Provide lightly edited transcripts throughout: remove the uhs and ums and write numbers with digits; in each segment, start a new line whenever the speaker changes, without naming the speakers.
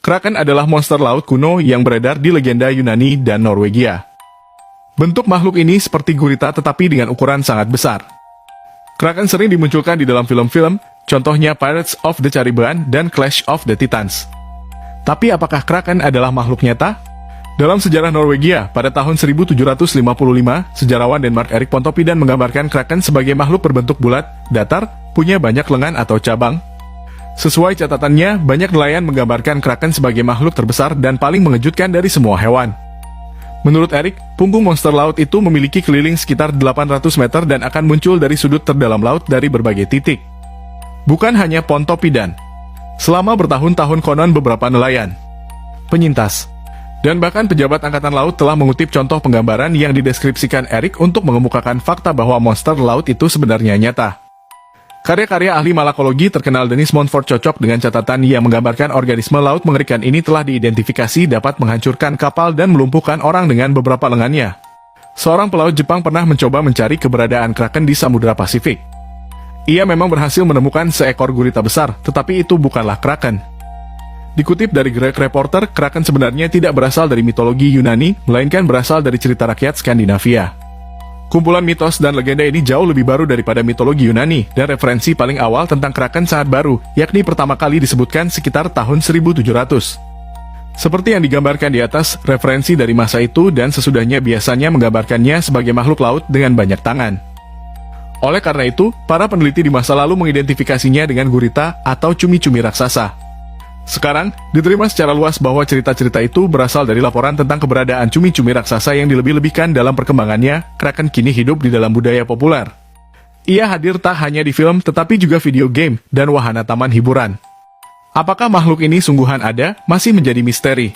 Kraken adalah monster laut kuno yang beredar di legenda Yunani dan Norwegia. Bentuk makhluk ini seperti gurita tetapi dengan ukuran sangat besar. Kraken sering dimunculkan di dalam film-film, contohnya Pirates of the Caribbean dan Clash of the Titans. Tapi apakah Kraken adalah makhluk nyata? Dalam sejarah Norwegia, pada tahun 1755, sejarawan Denmark Erik Pontoppidan menggambarkan Kraken sebagai makhluk berbentuk bulat, datar, punya banyak lengan atau cabang. Sesuai catatannya, banyak nelayan menggambarkan Kraken sebagai makhluk terbesar dan paling mengejutkan dari semua hewan. Menurut Erik, punggung monster laut itu memiliki keliling sekitar 800 meter dan akan muncul dari sudut terdalam laut dari berbagai titik. Bukan hanya Pontoppidan. Selama bertahun-tahun konon beberapa nelayan, penyintas, dan bahkan pejabat angkatan laut telah mengutip contoh penggambaran yang dideskripsikan Erik untuk mengemukakan fakta bahwa monster laut itu sebenarnya nyata. Karya-karya ahli malakologi terkenal Dennis Montfort cocok dengan catatan yang menggambarkan organisme laut mengerikan ini telah diidentifikasi dapat menghancurkan kapal dan melumpuhkan orang dengan beberapa lengannya. Seorang pelaut Jepang pernah mencoba mencari keberadaan Kraken di Samudra Pasifik. Ia memang berhasil menemukan seekor gurita besar, tetapi itu bukanlah Kraken. Dikutip dari Greg Reporter, Kraken sebenarnya tidak berasal dari mitologi Yunani, melainkan berasal dari cerita rakyat Skandinavia. Kumpulan mitos dan legenda ini jauh lebih baru daripada mitologi Yunani, dan referensi paling awal tentang Kraken sangat baru, yakni pertama kali disebutkan sekitar tahun 1700. Seperti yang digambarkan di atas, referensi dari masa itu dan sesudahnya biasanya menggambarkannya sebagai makhluk laut dengan banyak tangan. Oleh karena itu, para peneliti di masa lalu mengidentifikasinya dengan gurita atau cumi-cumi raksasa. Sekarang, diterima secara luas bahwa cerita-cerita itu berasal dari laporan tentang keberadaan cumi-cumi raksasa yang dilebih-lebihkan dalam perkembangannya. Kraken kini hidup di dalam budaya populer. Ia hadir tak hanya di film, tetapi juga video game dan wahana taman hiburan. Apakah makhluk ini sungguhan ada, masih menjadi misteri.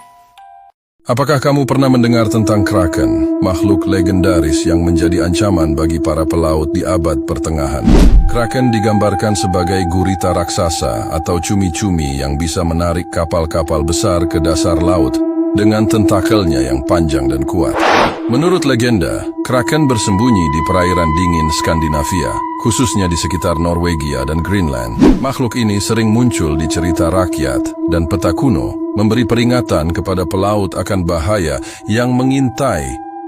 Apakah kamu pernah mendengar tentang Kraken, makhluk legendaris yang menjadi ancaman bagi para pelaut di abad pertengahan? Kraken digambarkan sebagai gurita raksasa atau cumi-cumi yang bisa menarik kapal-kapal besar ke dasar laut dengan tentakelnya yang panjang dan kuat. Menurut legenda, Kraken bersembunyi di perairan dingin Skandinavia, khususnya di sekitar Norwegia dan Greenland. Makhluk ini sering muncul di cerita rakyat dan peta kuno, memberi peringatan kepada pelaut akan bahaya yang mengintai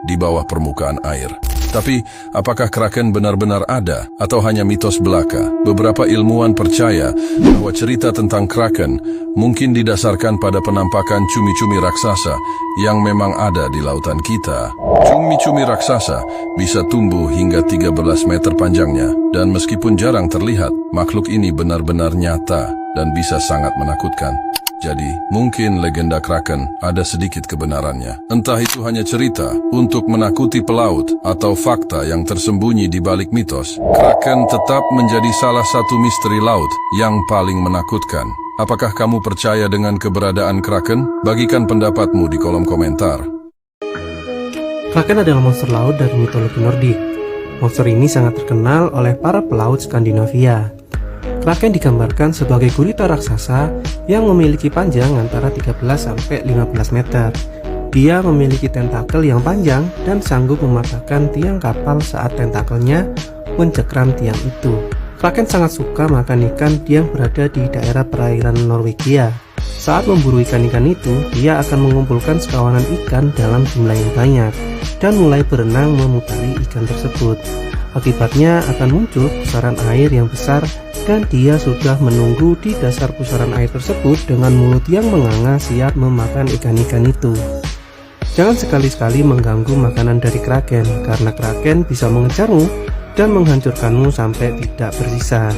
di bawah permukaan air. Tapi, apakah Kraken benar-benar ada atau hanya mitos belaka? Beberapa ilmuwan percaya bahwa cerita tentang Kraken mungkin didasarkan pada penampakan cumi-cumi raksasa yang memang ada di lautan kita. Cumi-cumi raksasa bisa tumbuh hingga 13 meter panjangnya, dan meskipun jarang terlihat, makhluk ini benar-benar nyata dan bisa sangat menakutkan. Jadi, mungkin legenda Kraken ada sedikit kebenarannya. Entah itu hanya cerita untuk menakuti pelaut atau fakta yang tersembunyi di balik mitos, Kraken tetap menjadi salah satu misteri laut yang paling menakutkan. Apakah kamu percaya dengan keberadaan Kraken? Bagikan pendapatmu di kolom komentar.
Kraken adalah monster laut dari mitologi Nordik. Monster ini sangat terkenal oleh para pelaut Skandinavia. Kraken digambarkan sebagai gurita raksasa yang memiliki panjang antara 13-15 meter. Dia memiliki tentakel yang panjang dan sanggup mematahkan tiang kapal saat tentakelnya mencekram tiang itu. Kraken sangat suka makan ikan yang berada di daerah perairan Norwegia. Saat memburu ikan-ikan itu, dia akan mengumpulkan sekawanan ikan dalam jumlah yang banyak dan mulai berenang memutari ikan tersebut. Akibatnya akan muncul pusaran air yang besar dan dia sudah menunggu di dasar pusaran air tersebut dengan mulut yang menganga siap memakan ikan-ikan itu. Jangan sekali-sekali mengganggu makanan dari Kraken, karena Kraken bisa mengejarmu dan menghancurkanmu sampai tidak bersisa.